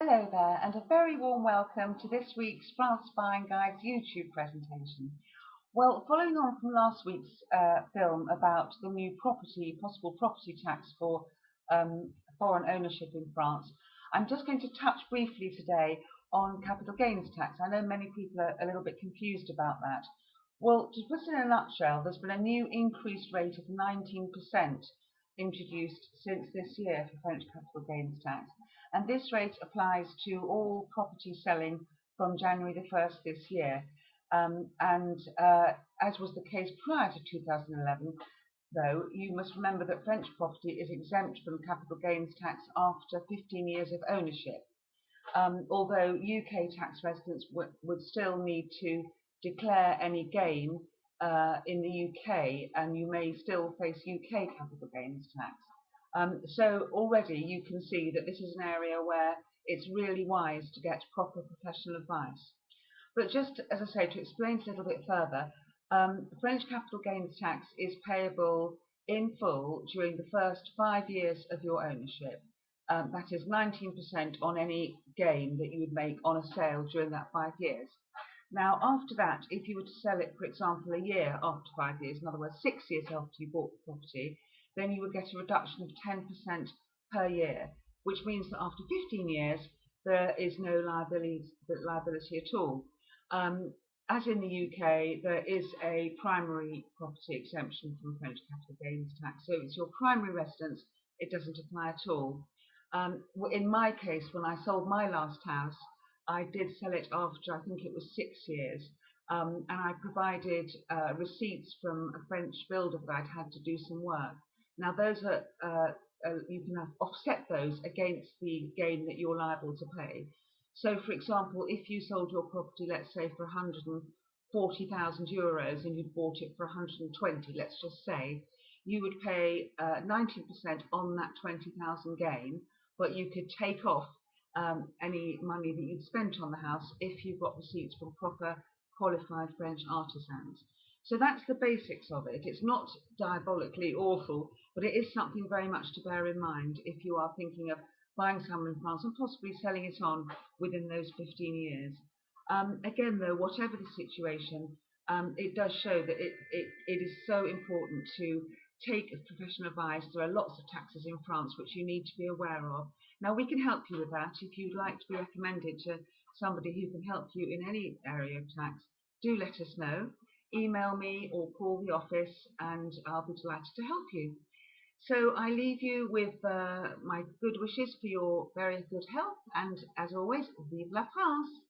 Hello there, and a very warm welcome to this week's France Buying Guide's YouTube presentation. Well, following on from last week's film about the new possible property tax for foreign ownership in France, I'm just going to touch briefly today on capital gains tax. I know many people are a little bit confused about that. Well, to put it in a nutshell, there's been a new increased rate of 19% introduced since this year for French capital gains tax, and this rate applies to all property selling from January the 1st this year. And as was the case prior to 2011, though, you must remember that French property is exempt from capital gains tax after 15 years of ownership, although UK tax residents would still need to declare any gain in the UK, and you may still face UK capital gains tax. So already you can see that this is an area where it's really wise to get proper professional advice. But just as I say, to explain it a little bit further, French capital gains tax is payable in full during the first 5 years of your ownership. That is 19% on any gain that you would make on a sale during that 5 years. Now, after that, if you were to sell it, for example, a year after 5 years, in other words, 6 years after you bought the property, then you would get a reduction of 10% per year, which means that after 15 years, there is no liability at all. As in the UK, there is a primary property exemption from French capital gains tax. So it's your primary residence, it doesn't apply at all. In my case, when I sold my last house, I did sell it after, I think it was 6 years. And I provided receipts from a French builder that I'd had to do some work. Now, those are you can offset those against the gain that you're liable to pay. So, for example, if you sold your property, let's say for 140,000 euros and you'd bought it for 120, let's just say, you would pay 90% on that 20,000 gain, but you could take off any money that you'd spent on the house if you've got receipts from proper qualified French artisans. So that's the basics of it. It's not diabolically awful, but it is something very much to bear in mind if you are thinking of buying somewhere in France and possibly selling it on within those 15 years. Again, though, whatever the situation, it does show that it is so important to take professional advice. There are lots of taxes in France which you need to be aware of. Now, we can help you with that. If you'd like to be recommended to somebody who can help you in any area of tax, do let us know. Email me or call the office and I'll be delighted to help you. So I leave you with my good wishes for your very good health, and as always, vive la France!